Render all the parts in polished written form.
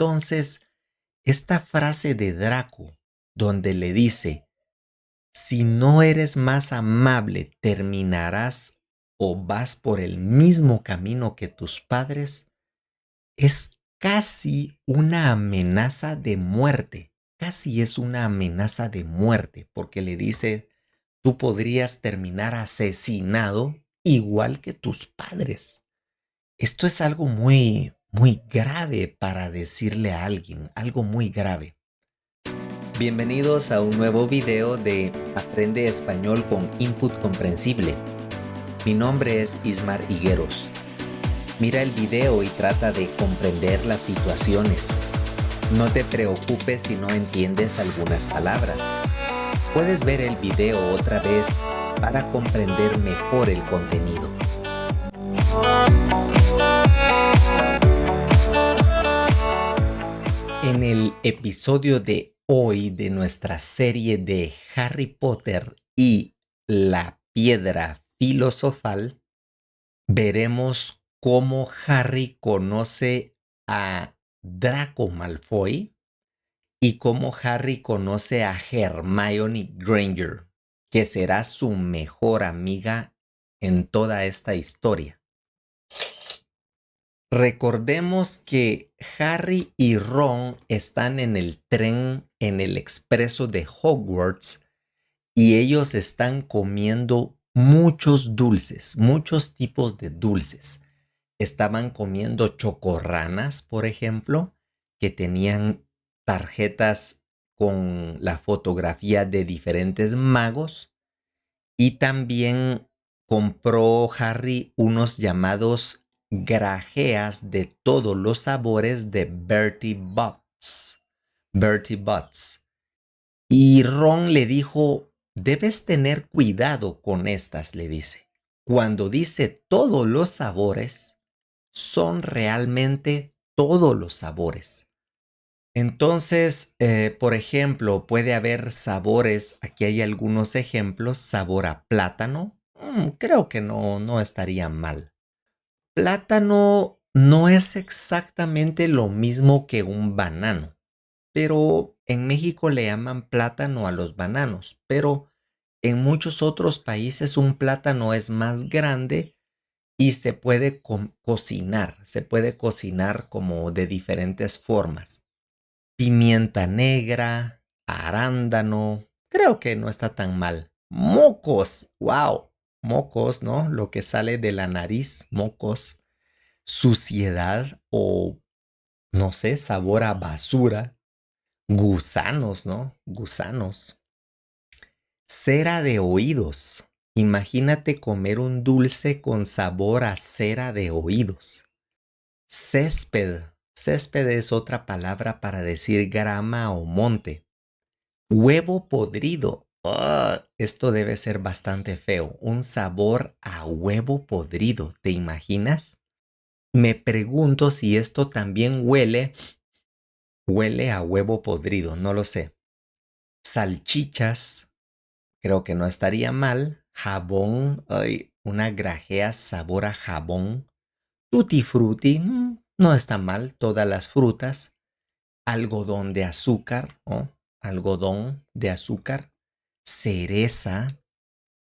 Entonces, esta frase de Draco, donde le dice, si no eres más amable, terminarás o vas por el mismo camino que tus padres, es casi una amenaza de muerte. Casi es una amenaza de muerte, porque le dice, tú podrías terminar asesinado igual que tus padres. Esto es algo muy grave para decirle a alguien, algo muy grave. Bienvenidos a un nuevo video de Aprende Español con Input Comprensible. Mi nombre es Ismar Higueros. Mira el video y trata de comprender las situaciones. No te preocupes si no entiendes algunas palabras. Puedes ver el video otra vez para comprender mejor el contenido. En el episodio de hoy de nuestra serie de Harry Potter y la piedra filosofal, veremos cómo Harry conoce a Draco Malfoy y cómo Harry conoce a Hermione Granger, que será su mejor amiga en toda esta historia. Recordemos que Harry y Ron están en el tren, en el expreso de Hogwarts, y ellos están comiendo muchos dulces, muchos tipos de dulces. Estaban comiendo chocorranas, por ejemplo, que tenían tarjetas con la fotografía de diferentes magos, y también compró Harry unos llamados grajeas de todos los sabores de Bertie Botts. Bertie Botts. Y Ron le dijo, debes tener cuidado con estas, le dice. Cuando dice todos los sabores, son realmente todos los sabores. Entonces, por ejemplo, puede haber sabores, aquí hay algunos ejemplos, sabor a plátano, creo que no estaría mal. Plátano no es exactamente lo mismo que un banano, pero en México le llaman plátano a los bananos, pero en muchos otros países un plátano es más grande y se puede se puede cocinar como de diferentes formas. Pimienta negra, arándano, creo que no está tan mal. Mocos, wow, mocos, ¿no? Lo que sale de la nariz, mocos. Suciedad o, no sé, sabor a basura. Gusanos, ¿no? Gusanos. Cera de oídos. Imagínate comer un dulce con sabor a cera de oídos. Césped. Césped es otra palabra para decir grama o monte. Huevo podrido. Esto debe ser bastante feo. Un sabor a huevo podrido. ¿Te imaginas? Me pregunto si esto también huele a huevo podrido. No lo sé. Salchichas. Creo que no estaría mal. Jabón. Ay, una grajea sabor a jabón. Tutti frutti. No está mal. Todas las frutas. Algodón de azúcar, ¿no? Algodón de azúcar, cereza,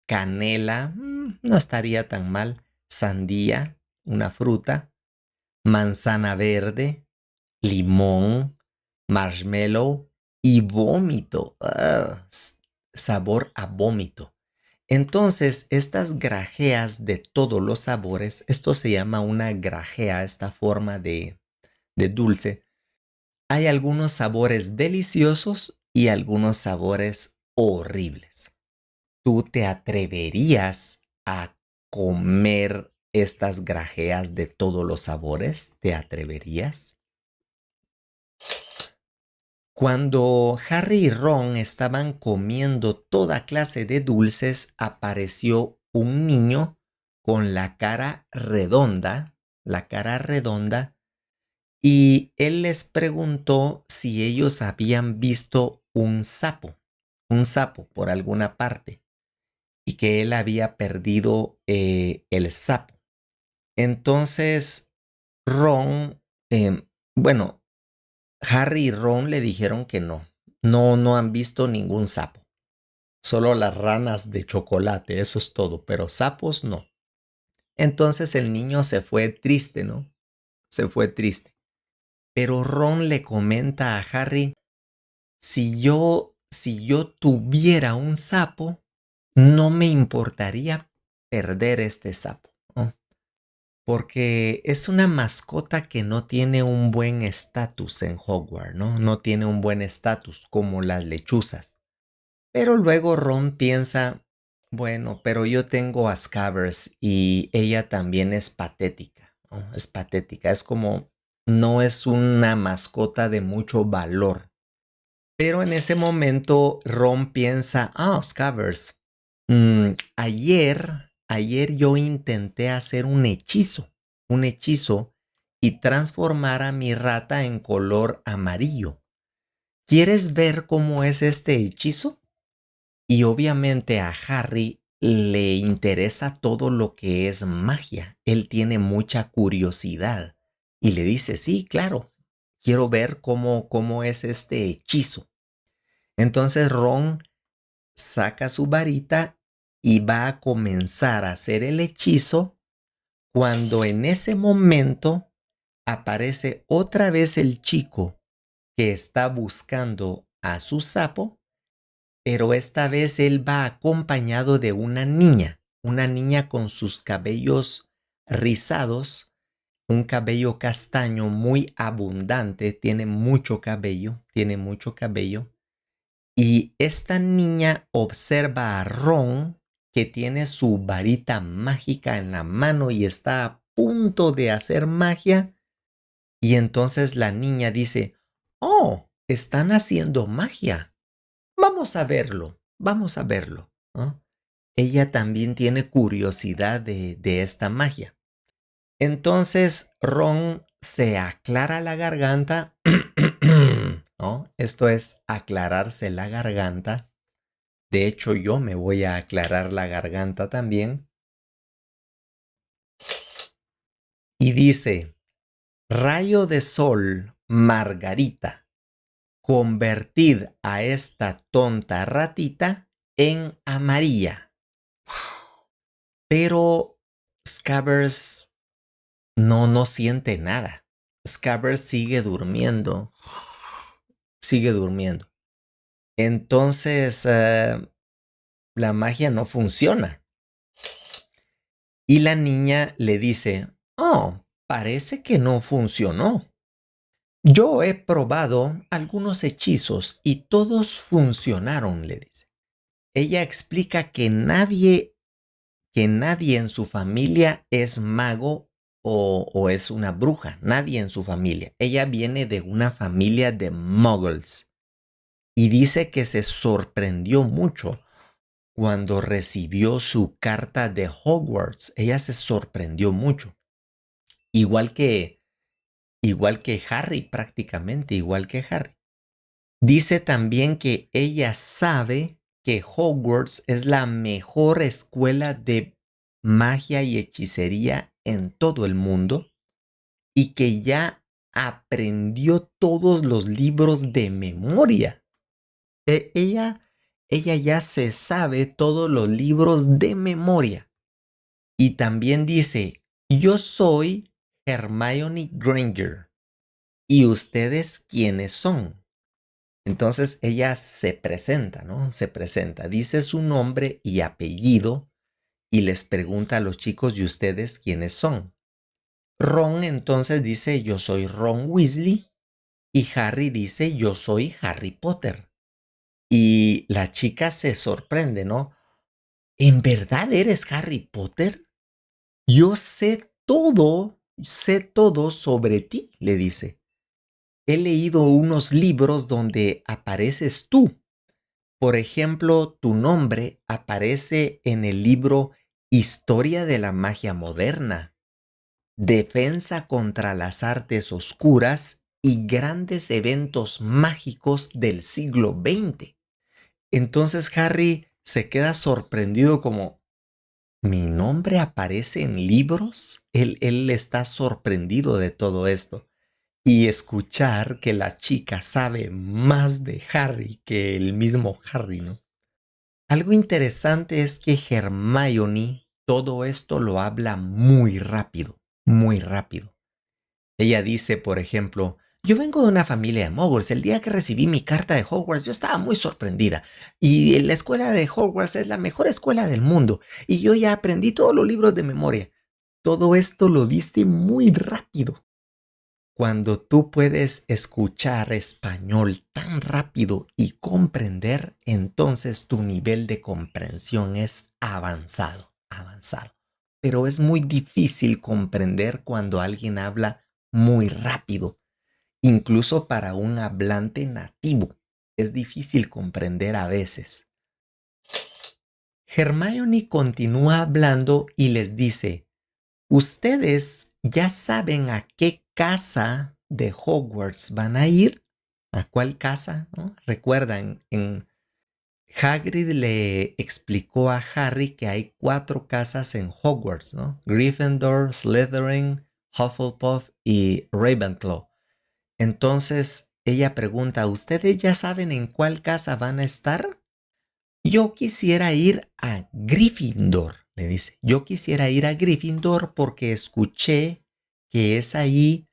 canela, no estaría tan mal, sandía, una fruta, manzana verde, limón, marshmallow y vómito, sabor a vómito. Entonces, estas grajeas de todos los sabores, esto se llama una grajea, esta forma de dulce. Hay algunos sabores deliciosos y algunos sabores horribles. ¿Tú te atreverías a comer estas grajeas de todos los sabores? ¿Te atreverías? Cuando Harry y Ron estaban comiendo toda clase de dulces, apareció un niño con la cara redonda, y él les preguntó si ellos habían visto un sapo por alguna parte, y que él había perdido el sapo. Entonces, Ron, bueno, Harry y Ron le dijeron que no. No, no han visto ningún sapo. Solo las ranas de chocolate, eso es todo, pero sapos no. Entonces el niño se fue triste, ¿no? Se fue triste. Pero Ron le comenta a Harry, si yo tuviera un sapo, no me importaría perder este sapo, ¿no? Porque es una mascota que no tiene un buen estatus en Hogwarts, ¿no? No tiene un buen estatus como las lechuzas. Pero luego Ron piensa, bueno, pero yo tengo a Scabbers y ella también es patética, ¿no? Es patética, es como, no es una mascota de mucho valor. Pero en ese momento Ron piensa, Scabbers, ayer yo intenté hacer un hechizo y transformar a mi rata en color amarillo. ¿Quieres ver cómo es este hechizo? Y obviamente a Harry le interesa todo lo que es magia. Él tiene mucha curiosidad y le dice, sí, claro, quiero ver cómo es este hechizo. Entonces Ron saca su varita y va a comenzar a hacer el hechizo cuando en ese momento aparece otra vez el chico que está buscando a su sapo, pero esta vez él va acompañado de una niña con sus cabellos rizados, un cabello castaño muy abundante, tiene mucho cabello. Y esta niña observa a Ron que tiene su varita mágica en la mano y está a punto de hacer magia. Y entonces la niña dice, oh, están haciendo magia. Vamos a verlo, vamos a verlo, ¿no? Ella también tiene curiosidad de esta magia. Entonces Ron se aclara la garganta, ¿no? Esto es aclararse la garganta. De hecho, yo me voy a aclarar la garganta también. Y dice, rayo de sol, Margarita, convertid a esta tonta ratita en amarilla. Pero Scabbers no siente nada. Scabbers sigue durmiendo. Sigue durmiendo. Entonces, la magia no funciona. Y la niña le dice, oh, parece que no funcionó. Yo he probado algunos hechizos y todos funcionaron, le dice. Ella explica que nadie en su familia es mago o es una bruja, nadie en su familia. Ella viene de una familia de muggles y dice que se sorprendió mucho cuando recibió su carta de Hogwarts. Ella se sorprendió mucho, igual que, igual que Harry, prácticamente igual que Harry. Dice también que ella sabe que Hogwarts es la mejor escuela de magia y hechicería en todo el mundo y que ya aprendió todos los libros de memoria. Ella ya se sabe todos los libros de memoria. Y también dice, yo soy Hermione Granger. ¿Y ustedes quiénes son? Entonces ella se presenta, ¿no? Se presenta, dice su nombre y apellido y les pregunta a los chicos, ¿y ustedes quiénes son? Ron entonces dice, yo soy Ron Weasley y Harry dice, yo soy Harry Potter. Y la chica se sorprende, ¿no? ¿En verdad eres Harry Potter? Yo sé todo sobre ti, le dice. He leído unos libros donde apareces tú. Por ejemplo, tu nombre aparece en el libro Historia de la Magia Moderna, Defensa contra las Artes Oscuras y Grandes Eventos Mágicos del siglo XX. Entonces Harry se queda sorprendido como, ¿mi nombre aparece en libros? Él está sorprendido de todo esto. y escuchar que la chica sabe más de Harry que el mismo Harry, ¿no? Algo interesante es que Hermione todo esto lo habla muy rápido, muy rápido. Ella dice, por ejemplo, yo vengo de una familia de Hogwarts. El día que recibí mi carta de Hogwarts, yo estaba muy sorprendida. Y la escuela de Hogwarts es la mejor escuela del mundo. Y yo ya aprendí todos los libros de memoria. Todo esto lo dice muy rápido. Cuando tú puedes escuchar español tan rápido y comprender, entonces tu nivel de comprensión es avanzado, avanzado. Pero es muy difícil comprender cuando alguien habla muy rápido, incluso para un hablante nativo. Es difícil comprender a veces. Hermione continúa hablando y les dice, ¿ustedes ya saben a qué casa de Hogwarts van a ir? ¿A cuál casa? ¿No? Recuerdan, en Hagrid le explicó a Harry que hay 4 casas en Hogwarts, ¿no? Gryffindor, Slytherin, Hufflepuff y Ravenclaw. Entonces ella pregunta, ¿ustedes ya saben en cuál casa van a estar? Yo quisiera ir a Gryffindor, le dice. Yo quisiera ir a Gryffindor porque escuché que es ahí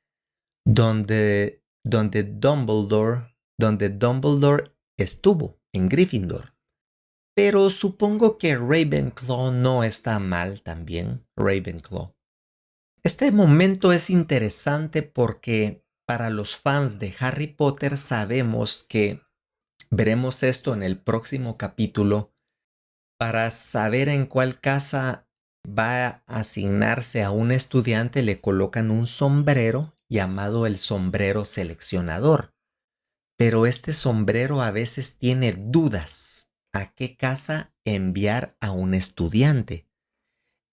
donde Dumbledore estuvo, en Gryffindor. Pero supongo que Ravenclaw no está mal también, Ravenclaw. Este momento es interesante porque para los fans de Harry Potter sabemos que veremos esto en el próximo capítulo. Para saber en cuál casa va a asignarse a un estudiante, le colocan un sombrero llamado el sombrero seleccionador. Pero este sombrero a veces tiene dudas a qué casa enviar a un estudiante.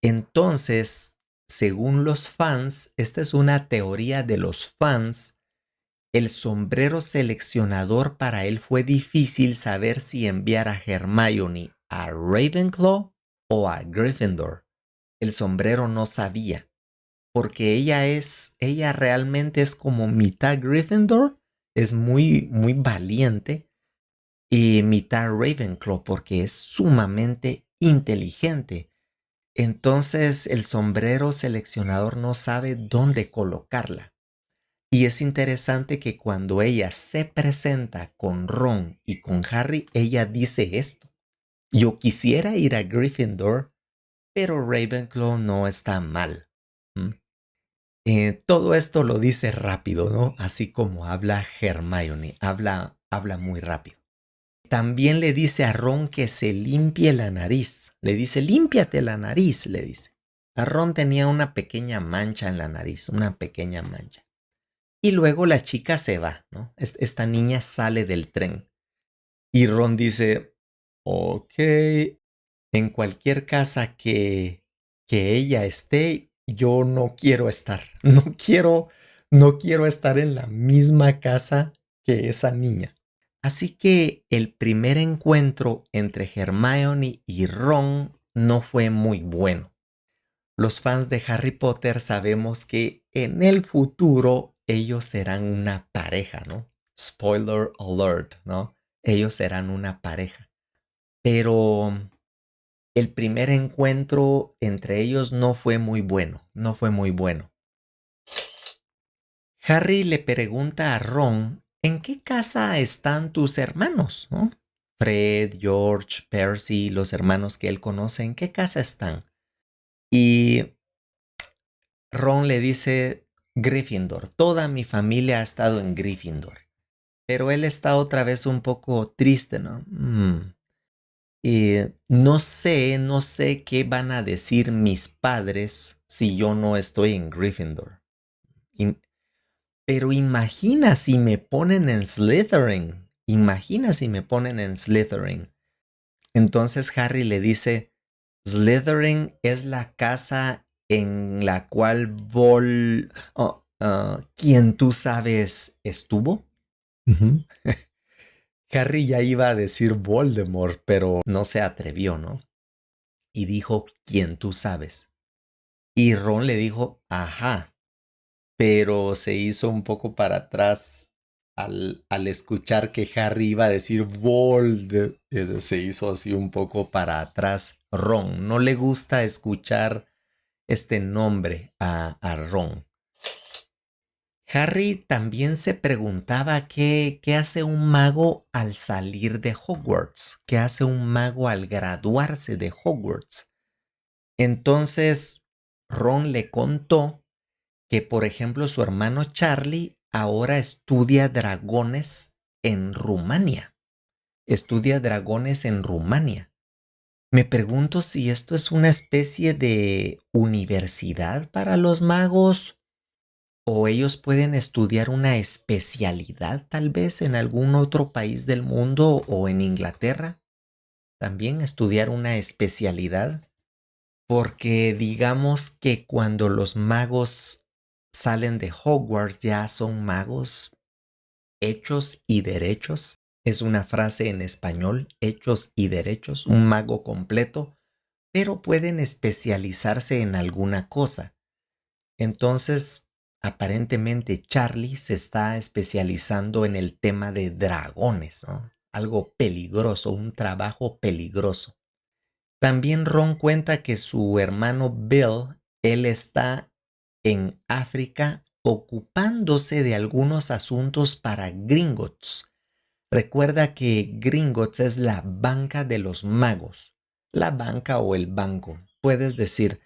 Entonces, según los fans, esta es una teoría de los fans, el sombrero seleccionador para él fue difícil saber si enviar a Hermione a Ravenclaw o a Gryffindor. El sombrero no sabía, porque ella realmente es como mitad Gryffindor, es muy, muy valiente, y mitad Ravenclaw, porque es sumamente inteligente. Entonces el sombrero seleccionador no sabe dónde colocarla. Y es interesante que cuando ella se presenta con Ron y con Harry, ella dice esto. Yo quisiera ir a Gryffindor, pero Ravenclaw no está mal. ¿Mm? Todo esto lo dice rápido, ¿no? Así como habla Hermione, habla muy rápido. También le dice a Ron que se limpie la nariz. Le dice, límpiate la nariz, le dice. A Ron tenía una pequeña mancha en la nariz, una pequeña mancha. Y luego la chica se va, ¿no? Esta niña sale del tren. Y Ron dice, ok, en cualquier casa que ella esté, yo no quiero estar. No quiero estar en la misma casa que esa niña. Así que el primer encuentro entre Hermione y Ron no fue muy bueno. Los fans de Harry Potter sabemos que en el futuro ellos serán una pareja, ¿no? Spoiler alert, ¿no? Ellos serán una pareja. Pero el primer encuentro entre ellos no fue muy bueno, no fue muy bueno. Harry le pregunta a Ron, ¿en qué casa están tus hermanos? ¿No? Fred, George, Percy, los hermanos que él conoce, ¿en qué casa están? Y Ron le dice, Gryffindor, toda mi familia ha estado en Gryffindor. Pero él está otra vez un poco triste, ¿no? Y no sé qué van a decir mis padres si yo no estoy en Gryffindor. Y pero imagina si me ponen en Slytherin. Imagina si me ponen en Slytherin. Entonces Harry le dice, Slytherin es la casa en la cual quien tú sabes estuvo. Ujú. Harry ya iba a decir Voldemort, pero no se atrevió, ¿no? Y dijo, quien tú sabes. Y Ron le dijo, ajá. pero se hizo un poco para atrás al escuchar que Harry iba a decir Vold. Se hizo así un poco para atrás Ron. No le gusta escuchar este nombre a Ron. Harry también se preguntaba qué hace un mago al salir de Hogwarts, qué hace un mago al graduarse de Hogwarts. Entonces, Ron le contó que, por ejemplo, su hermano Charlie ahora estudia dragones en Rumania. Estudia dragones en Rumania. Me pregunto si esto es una especie de universidad para los magos o ellos pueden estudiar una especialidad tal vez en algún otro país del mundo o en Inglaterra. También estudiar una especialidad. Porque digamos que cuando los magos salen de Hogwarts ya son magos hechos y derechos. Es una frase en español, hechos y derechos, un mago completo, pero pueden especializarse en alguna cosa. Entonces, aparentemente Charlie se está especializando en el tema de dragones, ¿no? Algo peligroso, un trabajo peligroso. También Ron cuenta que su hermano Bill, él está en África ocupándose de algunos asuntos para Gringotts. Recuerda que Gringotts es la banca de los magos, la banca o el banco. Puedes decir,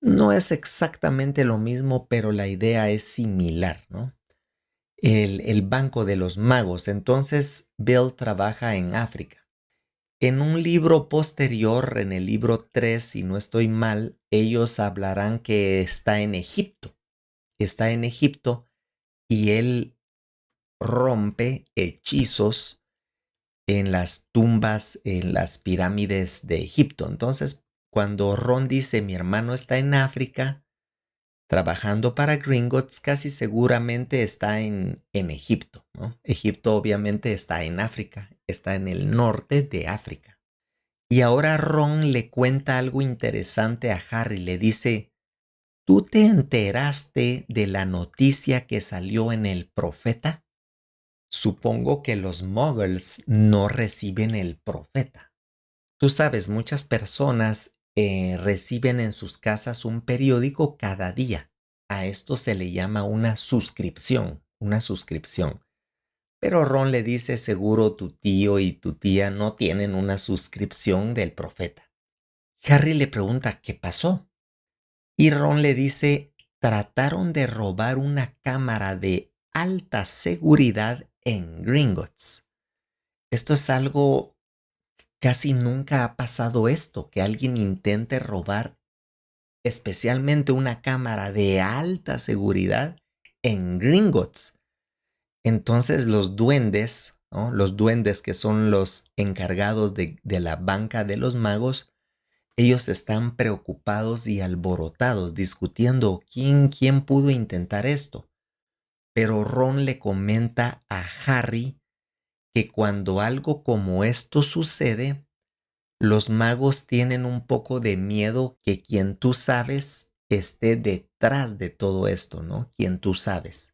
no es exactamente lo mismo, pero la idea es similar, ¿no? El banco de los magos. Entonces, Bill trabaja en África. En un libro posterior, en el libro 3, si no estoy mal, ellos hablarán que está en Egipto. Está en Egipto y él rompe hechizos en las tumbas, en las pirámides de Egipto. Entonces, cuando Ron dice mi hermano está en África, trabajando para Gringotts, casi seguramente está en Egipto, ¿no? Egipto obviamente está en África, está en el norte de África. Y ahora Ron le cuenta algo interesante a Harry. Le dice, ¿tú te enteraste de la noticia que salió en el Profeta? Supongo que los muggles no reciben el Profeta. Tú sabes, muchas personas reciben en sus casas un periódico cada día. A esto se le llama una suscripción, una suscripción. Pero Ron le dice, seguro tu tío y tu tía no tienen una suscripción del Profeta. Harry le pregunta qué pasó y Ron le dice, trataron de robar una cámara de alta seguridad en Gringotts. Esto es algo, casi nunca ha pasado esto, que alguien intente robar especialmente una cámara de alta seguridad en Gringotts. Entonces los duendes, ¿no? Los duendes que son los encargados de la banca de los magos, ellos están preocupados y alborotados, discutiendo quién pudo intentar esto. Pero Ron le comenta a Harry que cuando algo como esto sucede, los magos tienen un poco de miedo que quien tú sabes esté detrás de todo esto, ¿no? Quien tú sabes.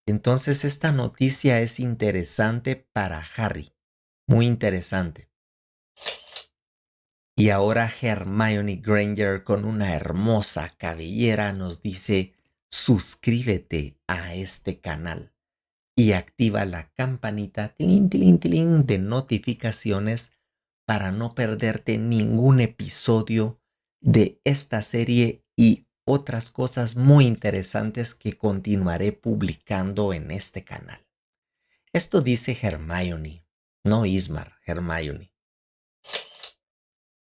Entonces esta noticia es interesante para Harry, muy interesante. Y ahora Hermione Granger con una hermosa cabellera nos dice, suscríbete a este canal y activa la campanita tilín, tilín, tilín, de notificaciones para no perderte ningún episodio de esta serie y otras cosas muy interesantes que continuaré publicando en este canal. Esto dice Hermione, no Ismar, Hermione.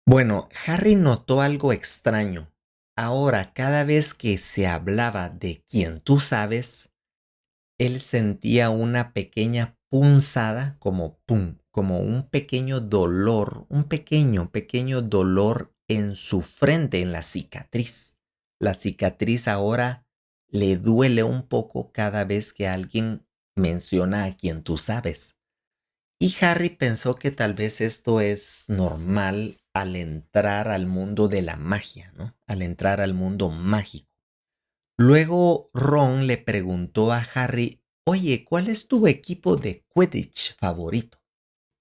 Bueno, Harry notó algo extraño. Ahora, cada vez que se hablaba de quien tú sabes, él sentía una pequeña punzada, como pum, como un pequeño dolor, un pequeño dolor en su frente, en la cicatriz. La cicatriz ahora le duele un poco cada vez que alguien menciona a quien tú sabes. Y Harry pensó que tal vez esto es normal al entrar al mundo de la magia, ¿no? Al entrar al mundo mágico. Luego Ron le preguntó a Harry, oye, ¿cuál es tu equipo de Quidditch favorito?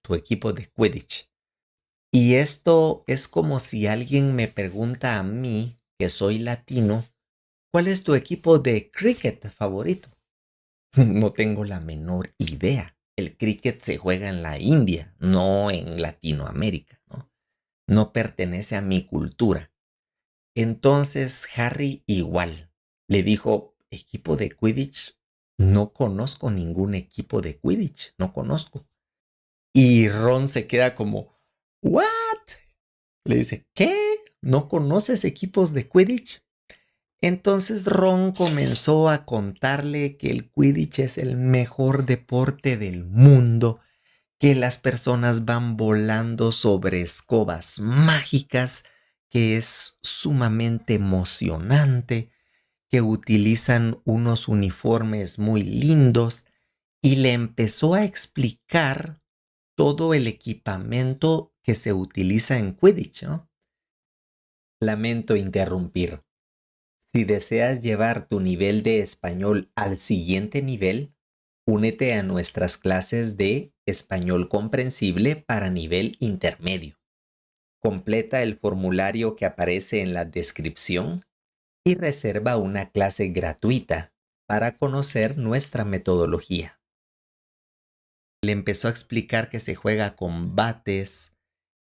Tu equipo de Quidditch. Y esto es como si alguien me pregunta a mí, que soy latino, ¿cuál es tu equipo de cricket favorito? No tengo la menor idea. El cricket se juega en la India, no en Latinoamérica, ¿no? No pertenece a mi cultura. Entonces Harry igual le dijo, equipo de Quidditch, no conozco ningún equipo de Quidditch, no conozco. Y Ron se queda como, ¿what? Le dice, ¿qué? ¿No conoces equipos de Quidditch? Entonces Ron comenzó a contarle que el Quidditch es el mejor deporte del mundo, que las personas van volando sobre escobas mágicas, que es sumamente emocionante, que utilizan unos uniformes muy lindos y le empezó a explicar todo el equipamiento que se utiliza en Quidditch, ¿no? Lamento interrumpir. Si deseas llevar tu nivel de español al siguiente nivel, únete a nuestras clases de español comprensible para nivel intermedio. Completa el formulario que aparece en la descripción y reserva una clase gratuita para conocer nuestra metodología. Le empezó a explicar que se juega con bates,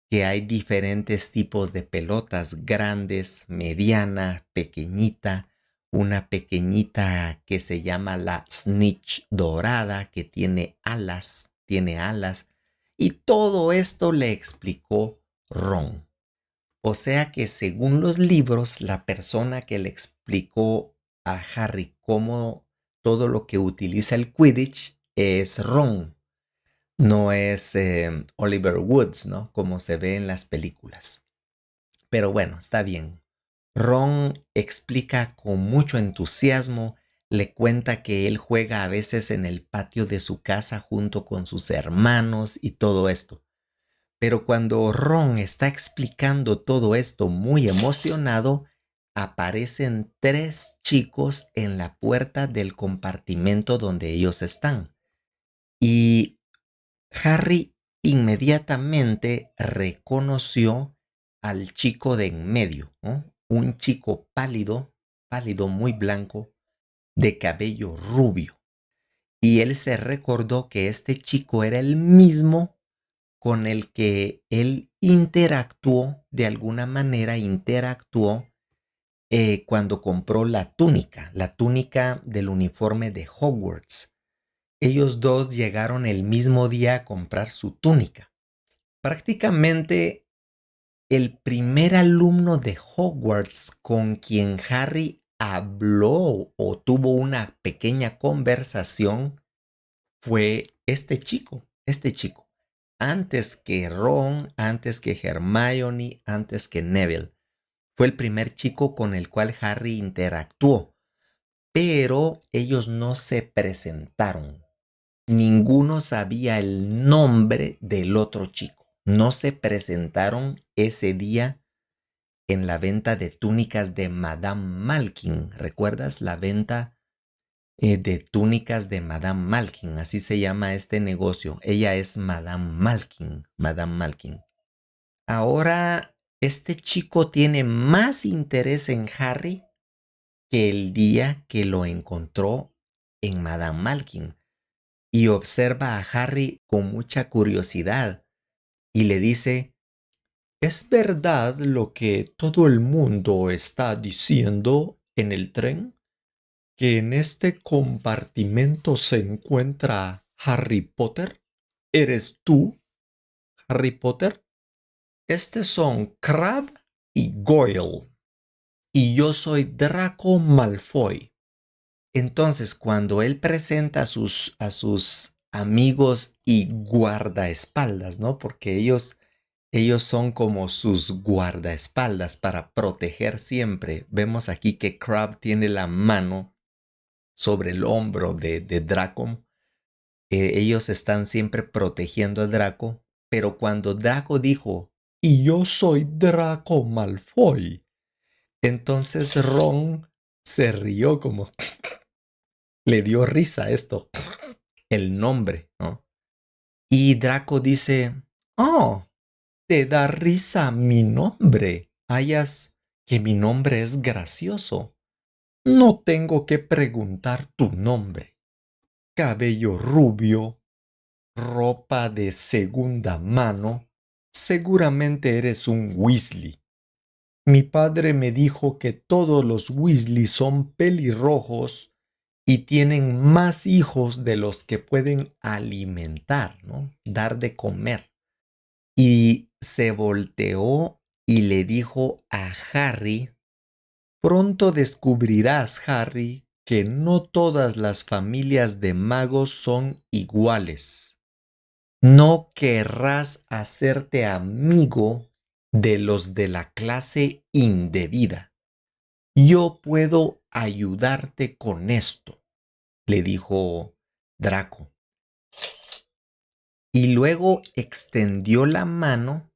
que hay diferentes tipos de pelotas, grandes, mediana, pequeñita, una pequeñita que se llama la snitch dorada, que tiene alas, y todo esto le explicó Ron. O sea que según los libros, la persona que le explicó a Harry cómo todo lo que utiliza el Quidditch es Ron, no es Oliver Woods, ¿no? Como se ve en las películas. Pero bueno, está bien. Ron explica con mucho entusiasmo, le cuenta que él juega a veces en el patio de su casa junto con sus hermanos y todo esto. Pero cuando Ron está explicando todo esto muy emocionado, aparecen 3 chicos en la puerta del compartimento donde ellos están. Y Harry inmediatamente reconoció al chico de en medio, ¿no? Un chico pálido, pálido, muy blanco, de cabello rubio. Y él se recordó que este chico era el mismo con el que él interactuó, de alguna manera interactuó cuando compró la túnica del uniforme de Hogwarts. Ellos dos llegaron el mismo día a comprar su túnica. Prácticamente el primer alumno de Hogwarts con quien Harry habló o tuvo una pequeña conversación fue este chico, este chico. Antes que Ron, antes que Hermione, antes que Neville. Fue el primer chico con el cual Harry interactuó, pero ellos no se presentaron. Ninguno sabía el nombre del otro chico. No se presentaron ese día en la venta de túnicas de Madame Malkin. ¿Recuerdas la venta de túnicas de Madame Malkin? Así se llama este negocio. Ella es Madame Malkin. Madame Malkin. Ahora, este chico tiene más interés en Harry que el día que lo encontró en Madame Malkin y observa a Harry con mucha curiosidad y le dice, ¿es verdad lo que todo el mundo está diciendo en el tren? ¿Que en este compartimento se encuentra Harry Potter? ¿Eres tú, Harry Potter? Estos son Crabbe y Goyle, y yo soy Draco Malfoy. Entonces, cuando él presenta a sus amigos y guardaespaldas, ¿no? Porque ellos son como sus guardaespaldas para proteger siempre. Vemos aquí que Crabbe tiene la mano sobre el hombro de Draco. Ellos están siempre protegiendo a Draco, pero cuando Draco dijo, y yo soy Draco Malfoy, entonces Ron se rió como le dio risa esto, el nombre, ¿no? Y Draco dice, oh, te da risa mi nombre. Hayas que mi nombre es gracioso. No tengo que preguntar tu nombre. Cabello rubio, ropa de segunda mano. Seguramente eres un Weasley. Mi padre me dijo que todos los Weasley son pelirrojos y tienen más hijos de los que pueden alimentar, ¿no? Dar de comer. Y se volteó y le dijo a Harry, pronto descubrirás, Harry, que no todas las familias de magos son iguales. No querrás hacerte amigo de los de la clase indebida. Yo puedo ayudarte con esto, le dijo Draco. Y luego extendió la mano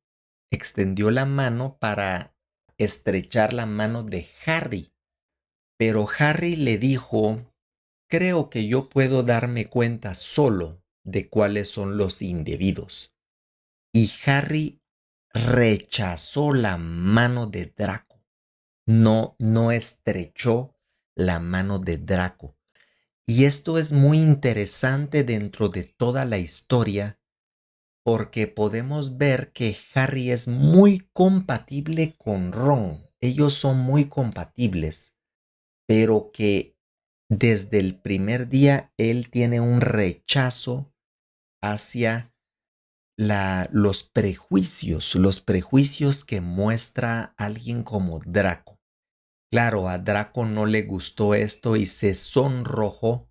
para estrechar la mano de Harry. Pero Harry le dijo, creo que yo puedo darme cuenta solo de cuáles son los indebidos. Y Harry rechazó la mano de Draco. No estrechó la mano de Draco. Y esto es muy interesante dentro de toda la historia porque podemos ver que Harry es muy compatible con Ron. Ellos son muy compatibles, pero que desde el primer día él tiene un rechazo hacia los prejuicios que muestra alguien como Draco. Claro, a Draco no le gustó esto y se sonrojó,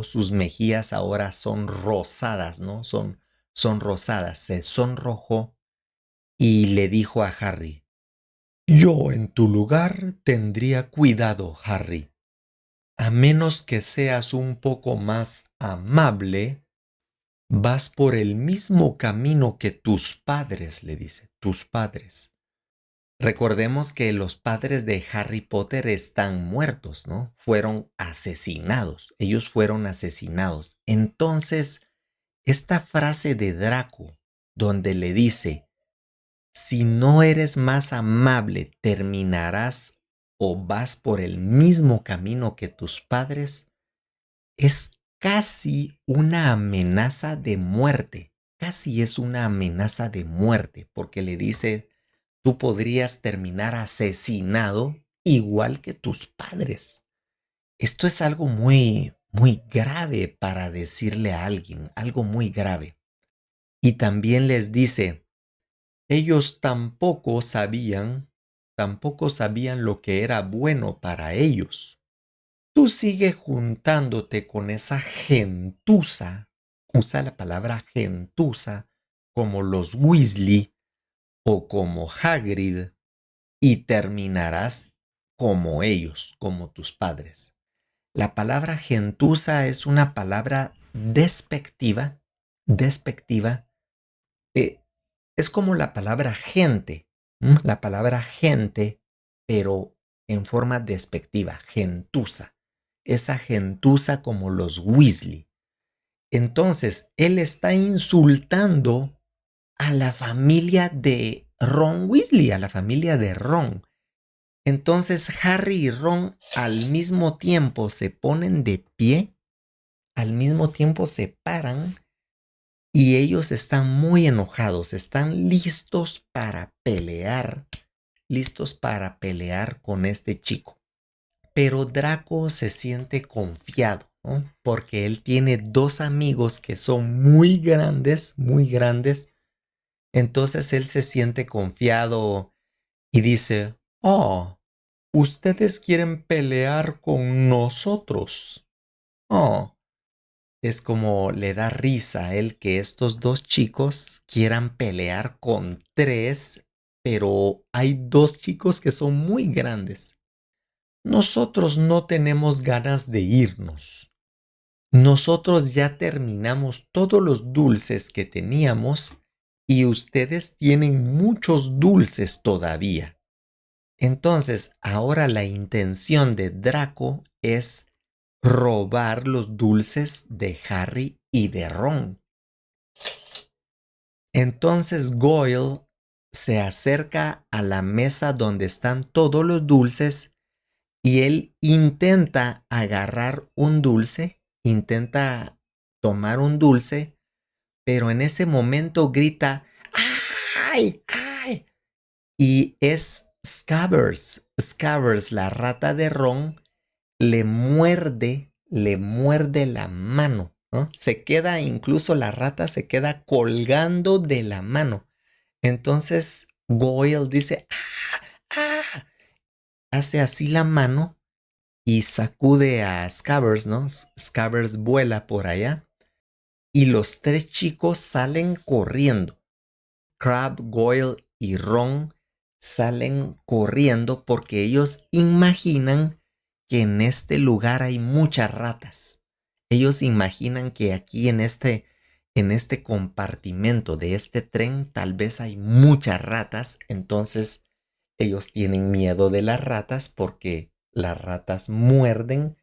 sus mejillas ahora son rosadas, ¿no? Son rosadas, se sonrojó y le dijo a Harry, yo en tu lugar tendría cuidado, Harry. A menos que seas un poco más amable, vas por el mismo camino que tus padres, le dice, tus padres. Recordemos que los padres de Harry Potter están muertos, ¿no? Fueron asesinados. Ellos fueron asesinados. Entonces, esta frase de Draco, donde le dice, si no eres más amable, terminarás o vas por el mismo camino que tus padres, es casi una amenaza de muerte. Casi es una amenaza de muerte, porque le dice, tú podrías terminar asesinado igual que tus padres. Esto es algo muy, muy grave para decirle a alguien, algo muy grave. Y también les dice, ellos tampoco sabían lo que era bueno para ellos. Tú sigues juntándote con esa gentuza, usa la palabra gentuza, como los Weasley o como Hagrid, y terminarás como ellos, como tus padres. La palabra gentuza es una palabra despectiva. eh, es como la palabra gente, la palabra gente, pero en forma despectiva, gentuza. Esa gentuza como los Weasley. Entonces, él está insultando a la familia de Ron Weasley, a la familia de Ron. Entonces Harry y Ron al mismo tiempo se ponen de pie, al mismo tiempo se paran y ellos están muy enojados, están listos para pelear con este chico. Pero Draco se siente confiado, ¿no? Porque él tiene dos amigos que son muy grandes. Entonces él se siente confiado y dice, oh, ustedes quieren pelear con nosotros. Oh, es como le da risa a él que estos dos chicos quieran pelear con tres, pero hay dos chicos que son muy grandes. Nosotros no tenemos ganas de irnos. Nosotros ya terminamos todos los dulces que teníamos y ustedes tienen muchos dulces todavía. Entonces, ahora la intención de Draco es robar los dulces de Harry y de Ron. Entonces Goyle se acerca a la mesa donde están todos los dulces y él intenta agarrar un dulce, intenta tomar un dulce, pero en ese momento grita ¡ay! ¡Ay! Y es Scabbers. Scabbers, la rata de Ron, le muerde la mano, ¿no? Se queda, incluso la rata se queda colgando de la mano. Entonces Goyle dice, ¡ah! ¡Ah! Hace así la mano y sacude a Scabbers, ¿no? Scabbers vuela por allá y los tres chicos salen corriendo. Crabbe, Goyle y Ron salen corriendo porque ellos imaginan que en este lugar hay muchas ratas. Ellos imaginan que aquí en este compartimento de este tren tal vez hay muchas ratas, entonces ellos tienen miedo de las ratas porque las ratas muerden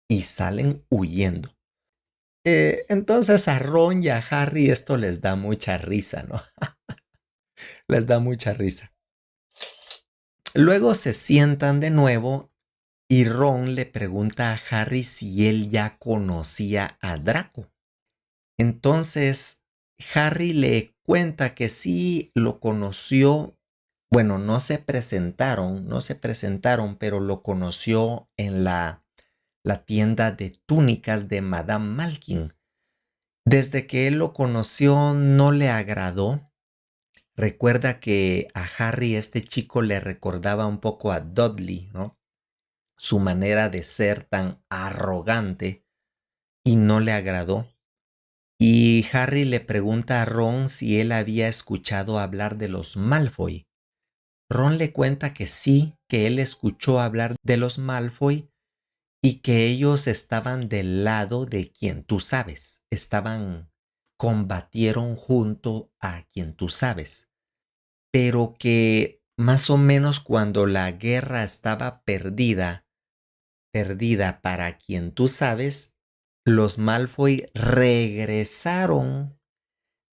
y salen huyendo. Entonces a Ron y a Harry esto les da mucha risa, ¿no? Les da mucha risa. Luego se sientan de nuevo y Ron le pregunta a Harry si él ya conocía a Draco. Entonces Harry le cuenta que sí lo conoció. Bueno, no se presentaron, pero lo conoció en la tienda de túnicas de Madame Malkin. Desde que él lo conoció no le agradó. Recuerda que a Harry este chico le recordaba un poco a Dudley, ¿no? Su manera de ser tan arrogante y no le agradó. Y Harry le pregunta a Ron si él había escuchado hablar de los Malfoy. Ron le cuenta que sí, que él escuchó hablar de los Malfoy y que ellos estaban del lado de quien tú sabes. Combatieron junto a quien tú sabes. Pero que más o menos cuando la guerra estaba perdida para quien tú sabes, los Malfoy regresaron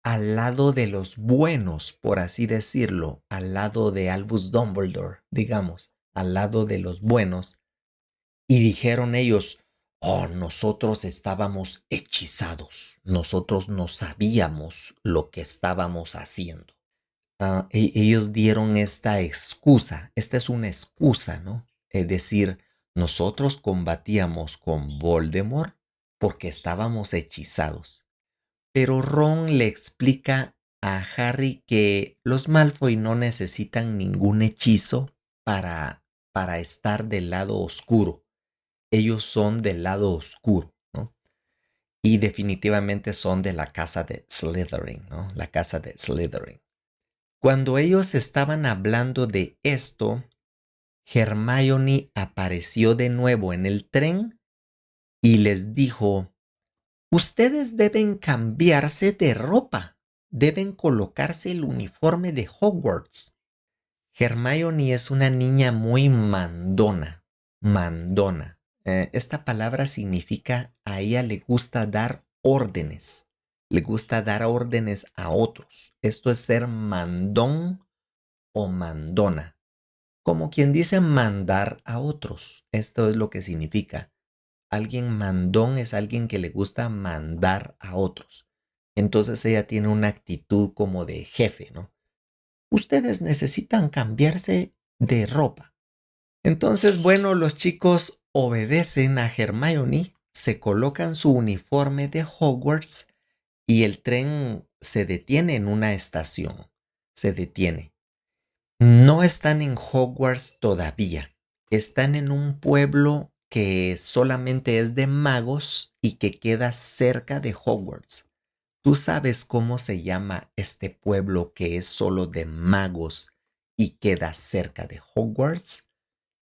al lado de los buenos, por así decirlo, al lado de Albus Dumbledore, digamos, al lado de los buenos, y dijeron ellos, oh, nosotros estábamos hechizados, nosotros no sabíamos lo que estábamos haciendo. Ellos dieron esta excusa, esta es una excusa, ¿no? Es decir, nosotros combatíamos con Voldemort porque estábamos hechizados. Pero Ron le explica a Harry que los Malfoy no necesitan ningún hechizo para estar del lado oscuro. Ellos son del lado oscuro, ¿no? Y definitivamente son de la casa de Slytherin, ¿no? La casa de Slytherin. Cuando ellos estaban hablando de esto, Hermione apareció de nuevo en el tren y les dijo, ustedes deben cambiarse de ropa, deben colocarse el uniforme de Hogwarts. Hermione es una niña muy mandona, mandona. Esta palabra significa a ella le gusta dar órdenes, le gusta dar órdenes a otros. Esto es ser mandón o mandona. Como quien dice mandar a otros. Esto es lo que significa. Alguien mandón es alguien que le gusta mandar a otros. Entonces ella tiene una actitud como de jefe, ¿no? Ustedes necesitan cambiarse de ropa. Entonces, bueno, los chicos obedecen a Hermione, se colocan su uniforme de Hogwarts y el tren se detiene en una estación. Se detiene. No están en Hogwarts todavía. Están en un pueblo que solamente es de magos y que queda cerca de Hogwarts. ¿Tú sabes cómo se llama este pueblo que es solo de magos y queda cerca de Hogwarts?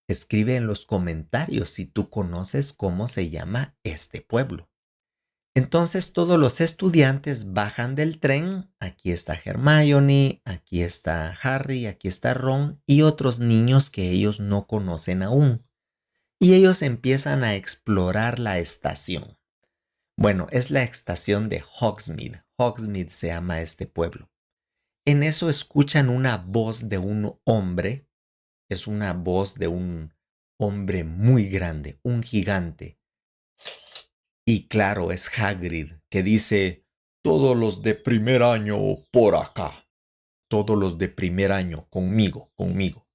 Escribe en los comentarios si tú conoces cómo se llama este pueblo. Entonces todos los estudiantes bajan del tren. Aquí está Hermione, aquí está Harry, aquí está Ron y otros niños que ellos no conocen aún. Y ellos empiezan a explorar la estación. Bueno, es la estación de Hogsmeade. Hogsmeade se llama este pueblo. En eso escuchan una voz de un hombre. Es una voz de un hombre muy grande, un gigante. Y claro, es Hagrid, que dice, todos los de primer año por acá. Todos los de primer año, conmigo, conmigo.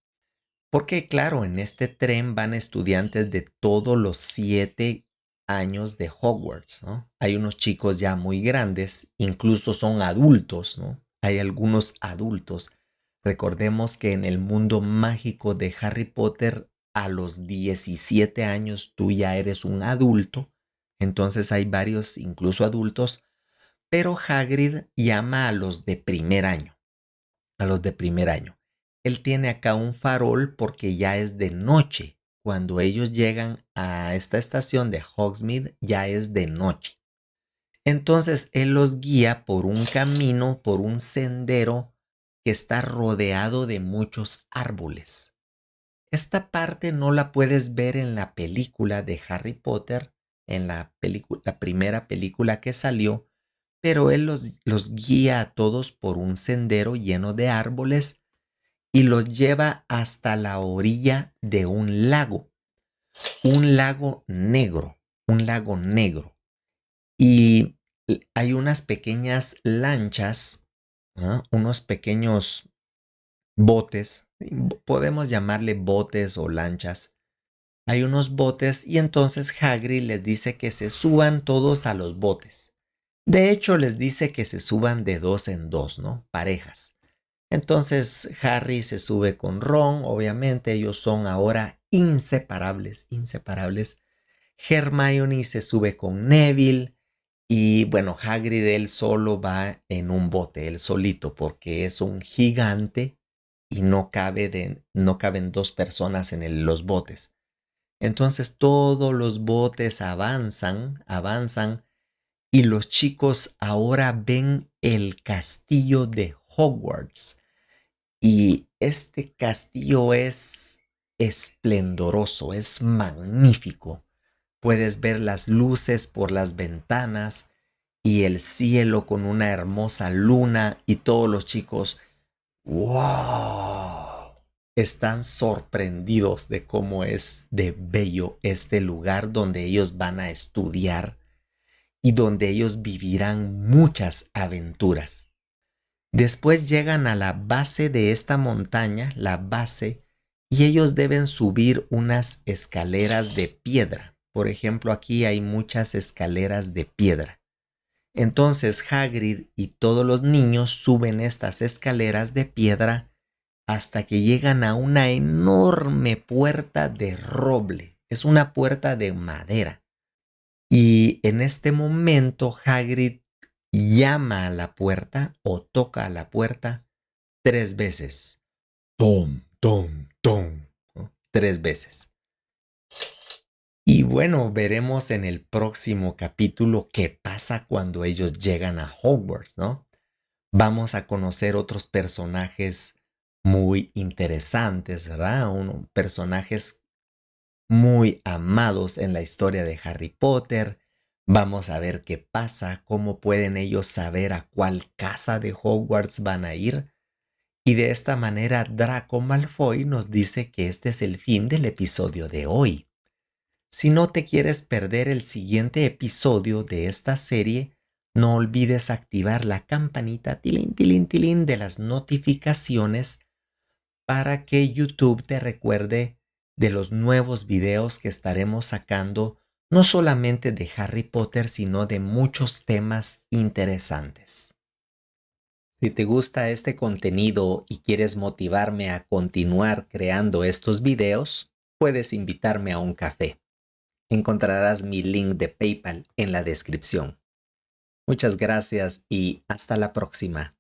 Porque claro, en este tren van estudiantes de todos los 7 años de Hogwarts, ¿no? Hay unos chicos ya muy grandes, incluso son adultos, ¿no? Hay algunos adultos. Recordemos que en el mundo mágico de Harry Potter, a los 17 años tú ya eres un adulto, entonces hay varios, incluso adultos, pero Hagrid llama a los de primer año, a los de primer año. Él tiene acá un farol porque ya es de noche. Cuando ellos llegan a esta estación de Hogsmeade ya es de noche. Entonces él los guía por un camino, por un sendero que está rodeado de muchos árboles. Esta parte no la puedes ver en la película de Harry Potter, en la primera película que salió, pero él los guía a todos por un sendero lleno de árboles y los lleva hasta la orilla de un lago negro, un lago negro. Y hay unas pequeñas lanchas, ¿ah? Unos pequeños botes, podemos llamarle botes o lanchas. Hay unos botes y entonces Hagrid les dice que se suban todos a los botes. De hecho, les dice que se suban de dos en dos, ¿no? Parejas. Entonces Harry se sube con Ron, obviamente ellos son ahora inseparables, inseparables. Hermione se sube con Neville y bueno, Hagrid él solo va en un bote, él solito, porque es un gigante y no caben dos personas en los botes. Entonces todos los botes avanzan, avanzan y los chicos ahora ven el castillo de Hogwarts. Y este castillo es esplendoroso, es magnífico. Puedes ver las luces por las ventanas y el cielo con una hermosa luna y todos los chicos, ¡wow! Están sorprendidos de cómo es de bello este lugar donde ellos van a estudiar y donde ellos vivirán muchas aventuras. Después llegan a la base de esta montaña, la base, y ellos deben subir unas escaleras de piedra. Por ejemplo, aquí hay muchas escaleras de piedra. Entonces Hagrid y todos los niños suben estas escaleras de piedra hasta que llegan a una enorme puerta de roble. Es una puerta de madera. Y en este momento Hagrid llama a la puerta o toca a la puerta 3 veces. Tom, tom, tom, ¿no? 3 veces. Y bueno, veremos en el próximo capítulo qué pasa cuando ellos llegan a Hogwarts, ¿no? Vamos a conocer otros personajes muy interesantes, ¿verdad? Personajes muy amados en la historia de Harry Potter. Vamos a ver qué pasa, cómo pueden ellos saber a cuál casa de Hogwarts van a ir. Y de esta manera Draco Malfoy nos dice que este es el fin del episodio de hoy. Si no te quieres perder el siguiente episodio de esta serie, no olvides activar la campanita tilín, tilín, tilín de las notificaciones para que YouTube te recuerde de los nuevos videos que estaremos sacando, no solamente de Harry Potter, sino de muchos temas interesantes. Si te gusta este contenido y quieres motivarme a continuar creando estos videos, puedes invitarme a un café. Encontrarás mi link de PayPal en la descripción. Muchas gracias y hasta la próxima.